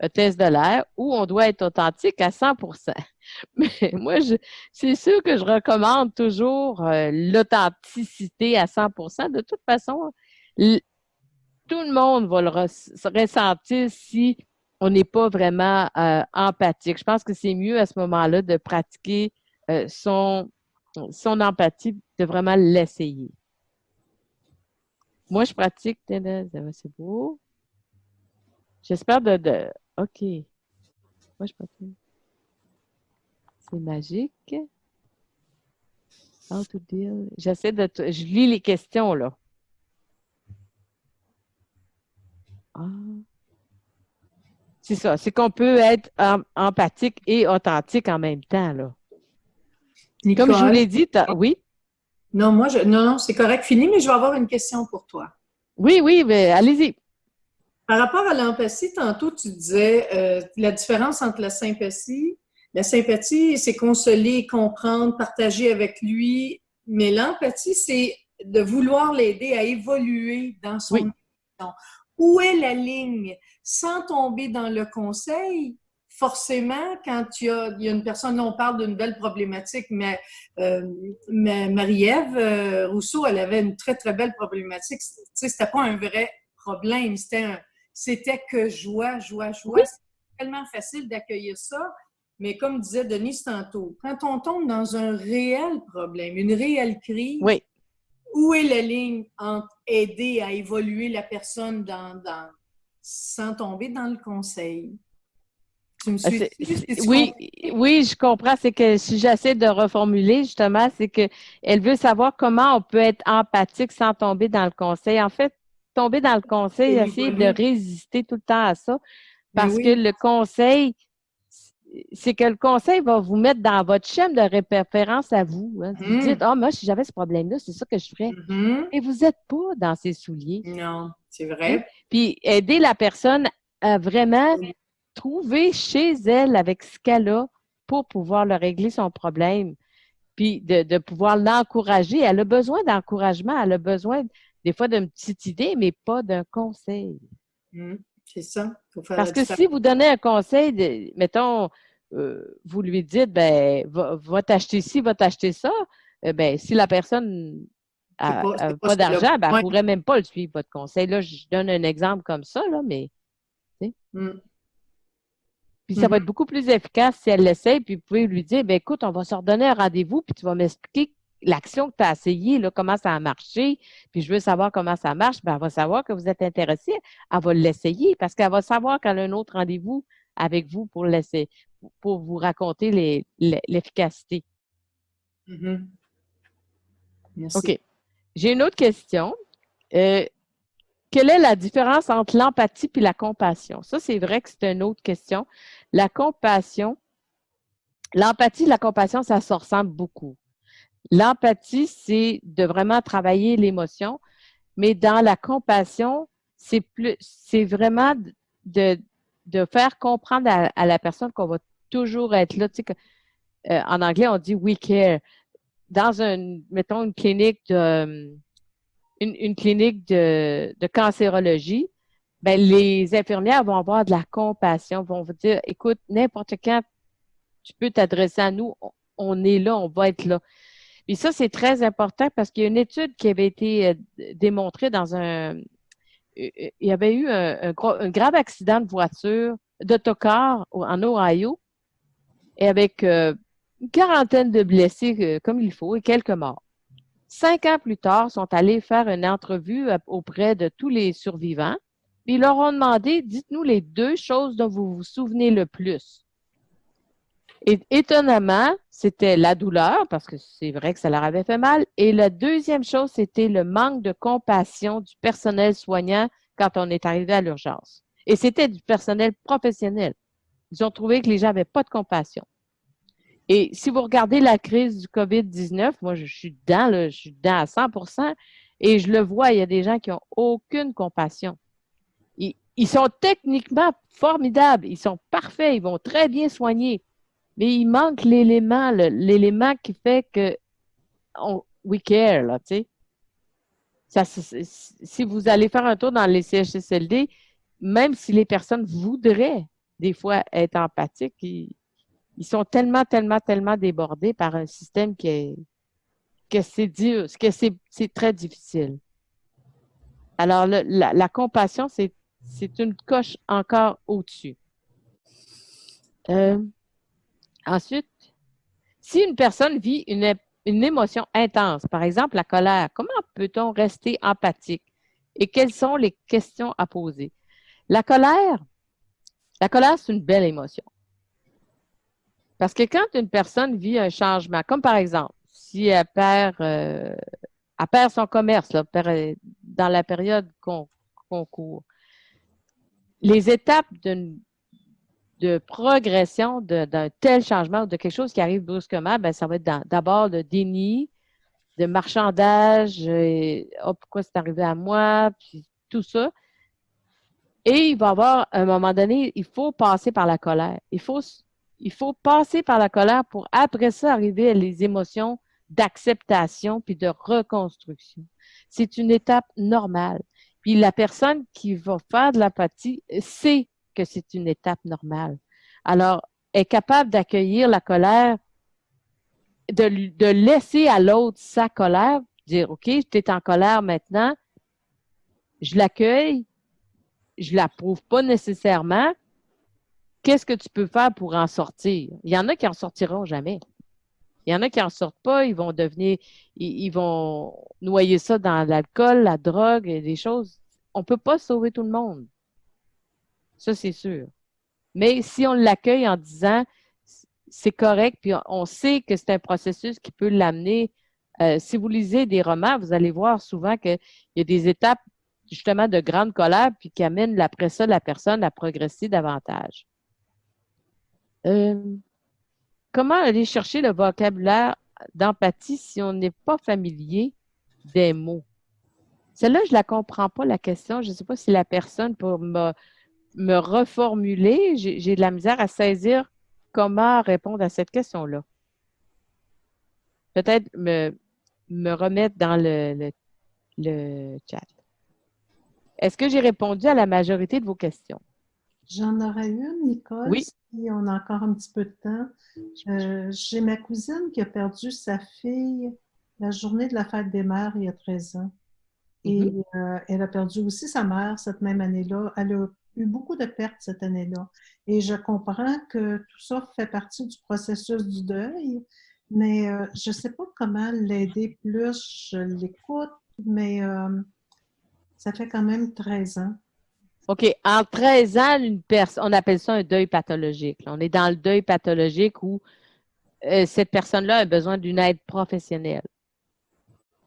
un test de l'air, ou on doit être authentique à 100%. Mais moi, c'est sûr que je recommande toujours l'authenticité à 100%. De toute façon, tout le monde va le ressentir si on n'est pas vraiment empathique. Je pense que c'est mieux à ce moment-là de pratiquer son empathie, de vraiment l'essayer. Moi, je pratique. C'est beau. J'espère OK. Moi, je pratique. C'est magique. How to deal. Je lis les questions, là. Ah. C'est ça. C'est qu'on peut être empathique et authentique en même temps, là. Nicole, comme je vous l'ai dit, oui? Non, non, c'est correct, fini, mais je vais avoir une question pour toi. Oui, mais allez-y. Par rapport à l'empathie, tantôt, tu disais la différence entre la sympathie. La sympathie, c'est consoler, comprendre, partager avec lui. Mais l'empathie, c'est de vouloir l'aider à évoluer dans son évolution. Où est la ligne? Sans tomber dans le conseil, forcément, quand il y a une personne, on parle d'une belle problématique, mais Marie-Ève Rousseau, elle avait une très, très belle problématique. Tu sais, c'était pas un vrai problème, c'était que joie. Oui. C'est tellement facile d'accueillir ça. Mais comme disait Denise tantôt, quand on tombe dans un réel problème, une réelle crise, oui. Où est la ligne entre aider à évoluer la personne sans tomber dans le conseil? Tu me suis? Oui, je comprends. C'est que si j'essaie de reformuler, justement, c'est qu'elle veut savoir comment on peut être empathique sans tomber dans le conseil. En fait, tomber dans le conseil, essayer de résister tout le temps à ça, parce que le conseil, c'est que le conseil va vous mettre dans votre chaîne de référence à vous. Hein. Vous dites, moi, si j'avais ce problème-là, c'est ça que je ferais. Et vous n'êtes pas dans ses souliers. Non, c'est vrai. Puis aider la personne à vraiment trouver chez elle avec ce qu'elle a pour pouvoir le régler son problème. Puis de pouvoir l'encourager. Elle a besoin d'encouragement. Elle a besoin des fois d'une petite idée, mais pas d'un conseil. C'est ça. Faut faire parce que si vous donnez un conseil, mettons, vous lui dites, va t'acheter ci, va t'acheter ça, si la personne n'a pas d'argent, elle ne pourrait même pas le suivre, votre conseil. Là, je donne un exemple comme ça, là, mais puis ça va être beaucoup plus efficace si elle l'essaie, puis vous pouvez lui dire, écoute, on va se redonner un rendez-vous, puis tu vas m'expliquer l'action que tu as essayée, là, comment ça a marché, puis je veux savoir comment ça marche, elle va savoir que vous êtes intéressé, elle va l'essayer, parce qu'elle va savoir qu'elle a un autre rendez-vous avec vous pour vous raconter l'efficacité. Merci. OK. J'ai une autre question. Quelle est la différence entre l'empathie et la compassion? Ça, c'est vrai que c'est une autre question. L'empathie et la compassion, ça se ressemble beaucoup. L'empathie, c'est de vraiment travailler l'émotion, mais dans la compassion, c'est vraiment de faire comprendre à la personne qu'on va toujours être là. Tu sais, en anglais, on dit « we care ». Dans mettons, une clinique de cancérologie, les infirmières vont avoir de la compassion, vont vous dire, écoute, n'importe quand, tu peux t'adresser à nous, on est là, on va être là. Puis ça, c'est très important parce qu'il y a une étude qui avait été démontrée il y avait eu un grave accident de voiture, d'autocar en Ohio, et avec une quarantaine de blessés comme il faut et quelques morts. 5 ans plus tard, ils sont allés faire une entrevue auprès de tous les survivants. Puis ils leur ont demandé, dites-nous les 2 choses dont vous vous souvenez le plus. Et étonnamment, c'était la douleur, parce que c'est vrai que ça leur avait fait mal. Et la deuxième chose, c'était le manque de compassion du personnel soignant quand on est arrivé à l'urgence. Et c'était du personnel professionnel. Ils ont trouvé que les gens n'avaient pas de compassion. Et si vous regardez la crise du COVID-19, moi, je suis dedans à 100%, et je le vois, il y a des gens qui n'ont aucune compassion. Ils sont techniquement formidables, ils sont parfaits, ils vont très bien soigner, mais il manque l'élément qui fait que we care, là, tu sais. Si vous allez faire un tour dans les CHSLD, même si les personnes voudraient des fois être empathiques, ils sont tellement, tellement, tellement débordés par un système que c'est très difficile. Alors, la compassion, c'est une coche encore au-dessus. Ensuite, si une personne vit une émotion intense, par exemple la colère, comment peut-on rester empathique? Et quelles sont les questions à poser? La colère, c'est une belle émotion. Parce que quand une personne vit un changement, comme par exemple, si elle perd son commerce là, dans la période qu'on court, les étapes de progression d'un tel changement ou de quelque chose qui arrive brusquement, ben, ça va être d'abord le déni, de marchandage, pourquoi c'est arrivé à moi, puis tout ça. Et il va y avoir, à un moment donné, il faut passer par la colère. Il faut passer par la colère pour après ça arriver à les émotions d'acceptation puis de reconstruction. C'est une étape normale. Puis la personne qui va faire de l'apathie sait que c'est une étape normale. Alors, est capable d'accueillir la colère, de laisser à l'autre sa colère, dire, OK, tu es en colère maintenant, je l'accueille, je ne l'approuve pas nécessairement. Qu'est-ce que tu peux faire pour en sortir? Il y en a qui n'en sortiront jamais. Il y en a qui n'en sortent pas, ils vont noyer ça dans l'alcool, la drogue et des choses. On ne peut pas sauver tout le monde. Ça, c'est sûr. Mais si on l'accueille en disant c'est correct, puis on sait que c'est un processus qui peut l'amener. Si vous lisez des romans, vous allez voir souvent qu'il y a des étapes justement de grande colère, puis qui amènent après ça la personne à progresser davantage. Comment aller chercher le vocabulaire d'empathie si on n'est pas familier des mots? Celle-là, je ne la comprends pas, la question. Je ne sais pas si la personne peut me reformuler. J'ai de la misère à saisir comment répondre à cette question-là. Peut-être me remettre dans le chat. Est-ce que j'ai répondu à la majorité de vos questions? J'en aurais une, Nicole, oui. Si on a encore un petit peu de temps. J'ai ma cousine qui a perdu sa fille la journée de la fête des mères il y a 13 ans. Et elle a perdu aussi sa mère cette même année-là. Elle a eu beaucoup de pertes cette année-là. Et je comprends que tout ça fait partie du processus du deuil, mais je ne sais pas comment l'aider plus. Je l'écoute, mais ça fait quand même 13 ans. OK. En 13 ans, on appelle ça un deuil pathologique. On est dans le deuil pathologique où cette personne-là a besoin d'une aide professionnelle.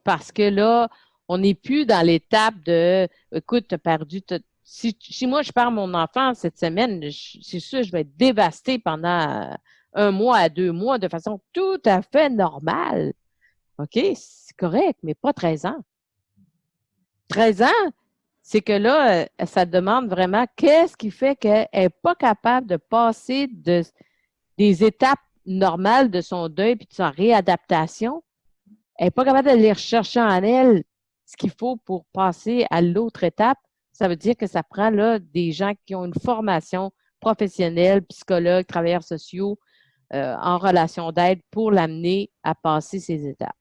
Parce que là, on n'est plus dans l'étape de « Écoute, tu as perdu… » Si moi, je perds mon enfant cette semaine, c'est sûr, je vais être dévastée pendant 1 mois à 2 mois de façon tout à fait normale. OK? C'est correct, mais pas 13 ans. 13 ans, c'est que là, ça demande vraiment qu'est-ce qui fait qu'elle n'est pas capable de passer des étapes normales de son deuil puis de sa réadaptation. Elle n'est pas capable d'aller rechercher en elle ce qu'il faut pour passer à l'autre étape. Ça veut dire que ça prend là des gens qui ont une formation professionnelle, psychologues, travailleurs sociaux, en relation d'aide pour l'amener à passer ces étapes.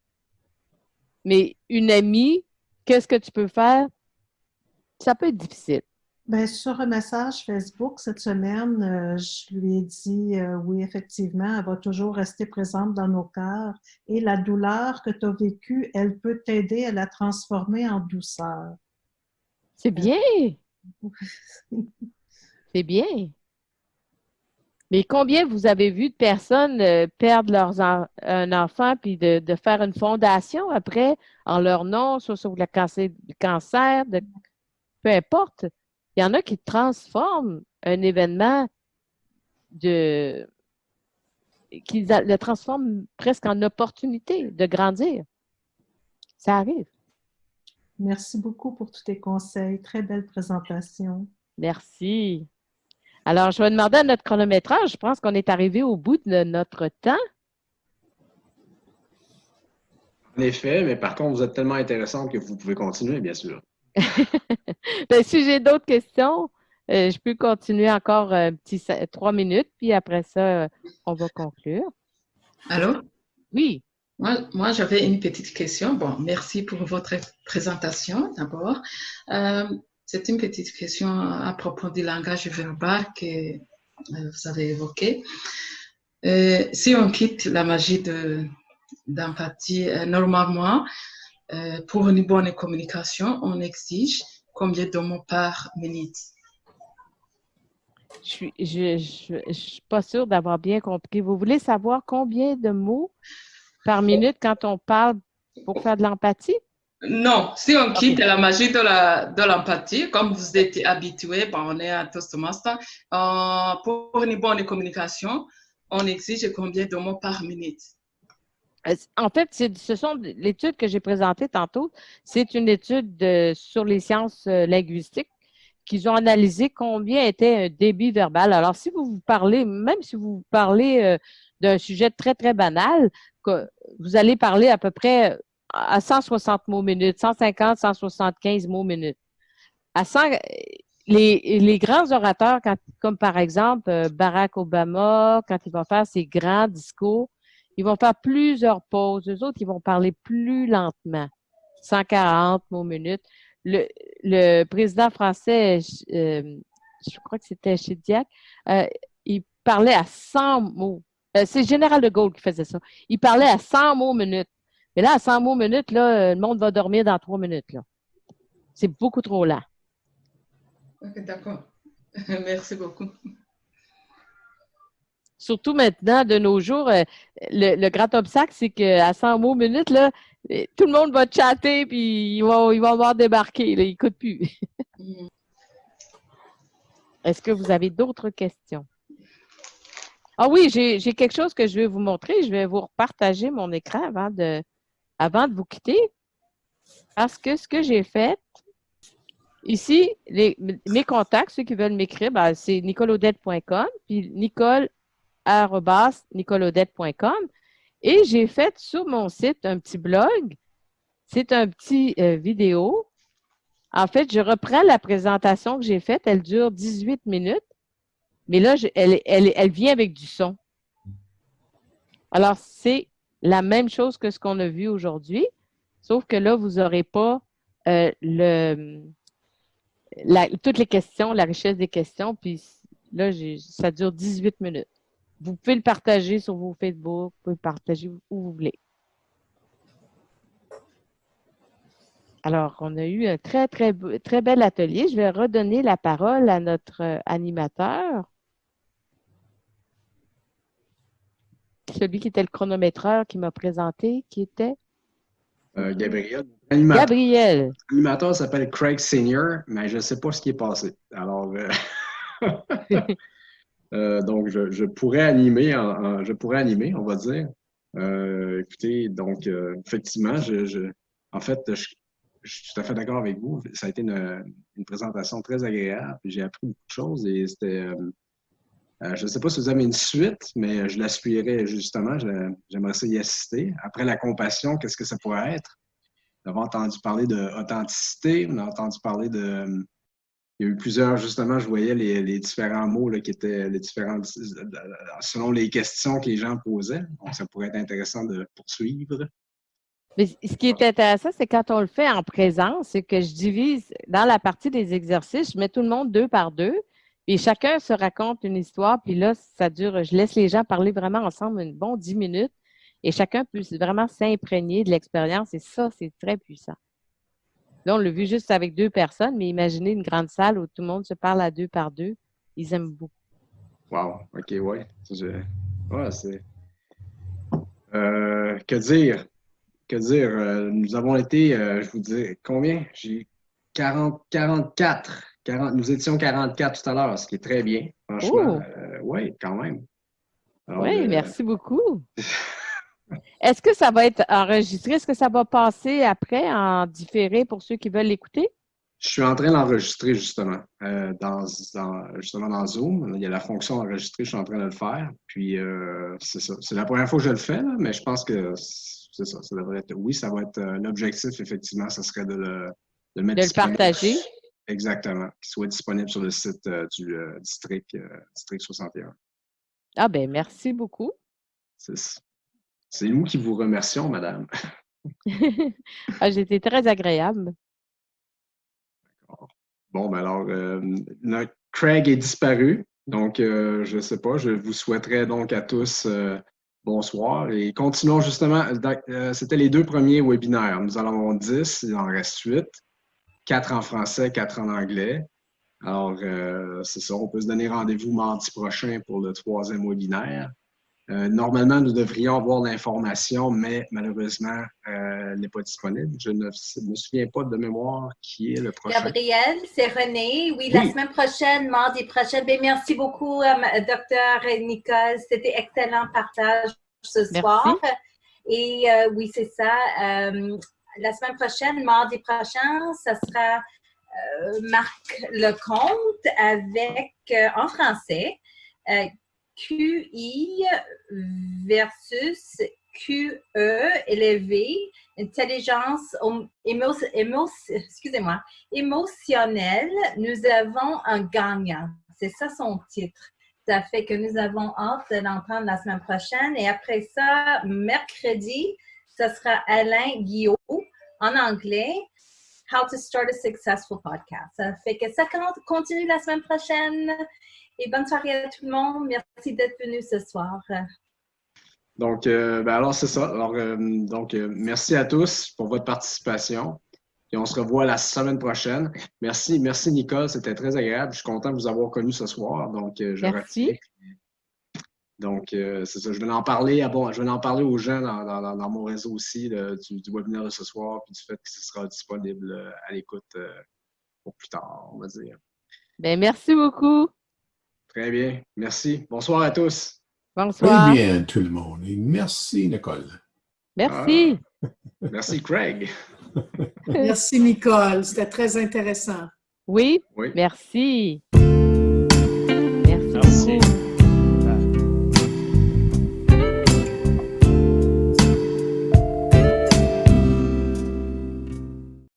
Mais une amie, qu'est-ce que tu peux faire? Ça peut être difficile. Bien, sur un message Facebook cette semaine, je lui ai dit oui, effectivement, elle va toujours rester présente dans nos cœurs et la douleur que tu as vécue, elle peut t'aider à la transformer en douceur. C'est bien! C'est bien! Mais combien vous avez vu de personnes perdre un enfant puis de faire une fondation après en leur nom, soit sur le cancer, peu importe. Il y en a qui transforment un événement qui le transforment presque en opportunité de grandir. Ça arrive. Merci beaucoup pour tous tes conseils. Très belle présentation. Merci. Alors, je vais demander à notre chronométrage. Je pense qu'on est arrivé au bout de notre temps. En effet, mais par contre, vous êtes tellement intéressante que vous pouvez continuer, bien sûr. Ben, si j'ai d'autres questions, je peux continuer encore un petit 3 minutes, puis après ça, on va conclure. Allô? Oui. Moi, j'avais une petite question. Bon, merci pour votre présentation d'abord. C'est une petite question à propos du langage verbal que vous avez évoqué. Si on quitte la magie d'empathie, normalement, pour une bonne communication, on exige combien de mots par minute? Je suis pas sûre d'avoir bien compris. Vous voulez savoir combien de mots par minute quand on parle pour faire de l'empathie? Non, si on quitte la magie de l'empathie, comme vous êtes habitué, bon, on est à Toastmaster, pour une bonne communication, on exige combien de mots par minute? En fait, ce sont l'étude que j'ai présentée tantôt, c'est une étude sur les sciences linguistiques qu'ils ont analysé combien était un débit verbal. Alors, si vous parlez, même si vous parlez d'un sujet très, très banal, que vous allez parler à peu près à 160 mots minute, 150, 175 mots minute. Les grands orateurs, comme par exemple Barack Obama, quand il va faire ses grands discours, ils vont faire plusieurs pauses. Eux autres, ils vont parler plus lentement, 140 mots minute. Le président français, je crois que c'était Chediac, il parlait à 100 mots. C'est le général de Gaulle qui faisait ça. Il parlait à 100 mots minute. Mais là, à 100 mots minute, là, le monde va dormir dans 3 minutes. Là. C'est beaucoup trop lent. Ok, d'accord. Merci beaucoup. Surtout maintenant, de nos jours, le grand obstacle, c'est qu'à 100 mots minute, là, tout le monde va chatter puis ils vont avoir débarqué. Là, ils n'écoutent plus. Est-ce que vous avez d'autres questions? Ah oui, j'ai quelque chose que je vais vous montrer. Je vais vous repartager mon écran avant de vous quitter. Parce que ce que j'ai fait, ici, mes contacts, ceux qui veulent m'écrire, ben, c'est nicoleaudette.com, puis nicole@nicoleaudette.com. Et j'ai fait sur mon site un petit blog. C'est un petit vidéo. En fait, je reprends la présentation que j'ai faite. Elle dure 18 minutes. Mais là, elle vient avec du son. Alors, c'est la même chose que ce qu'on a vu aujourd'hui, sauf que là, vous n'aurez pas toutes les questions, la richesse des questions. Puis là, ça dure 18 minutes. Vous pouvez le partager sur vos Facebook, vous pouvez le partager où vous voulez. Alors, on a eu un très, très, très bel atelier. Je vais redonner la parole à notre animateur. Celui qui était le chronométreur qui m'a présenté, qui était? Gabriel. Gabriel. L'animateur s'appelle Craig Senior, mais je ne sais pas ce qui est passé. Alors, donc, je pourrais animer, on va dire. Écoutez, donc, effectivement, en fait, je suis tout à fait d'accord avec vous. Ça a été une présentation très agréable. J'ai appris beaucoup de choses et c'était... je ne sais pas si vous avez une suite, mais je la suivrai justement. J'aimerais ça y assister. Après la compassion, qu'est-ce que ça pourrait être? On a entendu parler d'authenticité, on a entendu parler de... Il y a eu plusieurs, justement, je voyais les différents mots là, qui étaient les différents, selon les questions que les gens posaient. Donc, ça pourrait être intéressant de poursuivre. Mais ce qui est intéressant, c'est quand on le fait en présence, c'est que je divise dans la partie des exercices, je mets tout le monde 2 par 2, et chacun se raconte une histoire, puis là, ça dure, je laisse les gens parler vraiment ensemble une bonne 10 minutes, et chacun peut vraiment s'imprégner de l'expérience, et ça, c'est très puissant. Là, on l'a vu juste avec 2 personnes, mais imaginez une grande salle où tout le monde se parle à 2 par 2. Ils aiment beaucoup. Wow, OK, ouais. Ouais, c'est... que dire? Que dire? Nous avons été, je vous dis, combien? J'ai 44. Nous étions 44 tout à l'heure, ce qui est très bien, franchement. Oui, quand même. Oui, merci beaucoup. Est-ce que ça va être enregistré? Est-ce que ça va passer après en différé pour ceux qui veulent l'écouter? Je suis en train d'enregistrer justement, justement dans Zoom. Il y a la fonction enregistrer, je suis en train de le faire. Puis c'est ça. C'est la première fois que je le fais, là, mais je pense que c'est ça. Ça devrait être. Oui, ça va être l'objectif, effectivement, ce serait de le mettre De le disponible. partager. Exactement. Qu'il soit disponible sur le site du district 61. Ah ben merci beaucoup. C'est nous qui vous remercions, madame. Ah, j'ai été très agréable. Bon, ben alors, notre Craig est disparu. Donc, je ne sais pas, je vous souhaiterais donc à tous bonsoir. Et continuons justement, c'était les 2 premiers webinaires. Nous en avons 10, il en reste 8. 4 en français, 4 en anglais. Alors, c'est ça, on peut se donner rendez-vous mardi prochain pour le 3e webinaire. Normalement, nous devrions avoir l'information, mais malheureusement, elle n'est pas disponible. Je ne me souviens pas de mémoire qui est le prochain. Gabrielle, c'est René. Oui, la semaine prochaine, mardi prochain. Bien, merci beaucoup, Dr. Nicole. C'était excellent partage ce soir. Et oui, c'est ça. La semaine prochaine, mardi prochain, ça sera Marc Lecomte avec, en français, QI versus QE élevé, intelligence émotionnelle, nous avons un gagnant. C'est ça son titre. Ça fait que nous avons hâte de l'entendre la semaine prochaine. Et après ça, mercredi, ça sera Alain Guillot en anglais. How to start a successful podcast. Ça fait que ça continue la semaine prochaine. Et bonne soirée à tout le monde. Merci d'être venu ce soir. Donc, alors c'est ça. Alors, merci à tous pour votre participation. Et on se revoit la semaine prochaine. Merci Nicole, c'était très agréable. Je suis content de vous avoir connu ce soir. Donc, je merci. Donc, c'est ça. Je vais en parler. Je vais en parler aux gens dans mon réseau aussi du webinaire de ce soir, puis du fait que ce sera disponible à l'écoute pour plus tard, on va dire. Bien, merci beaucoup. Très bien. Merci. Bonsoir à tous. Bonsoir. Très bien, tout le monde. Et merci, Nicole. Merci. Merci, Craig. Merci, Nicole. C'était très intéressant. Oui. Merci.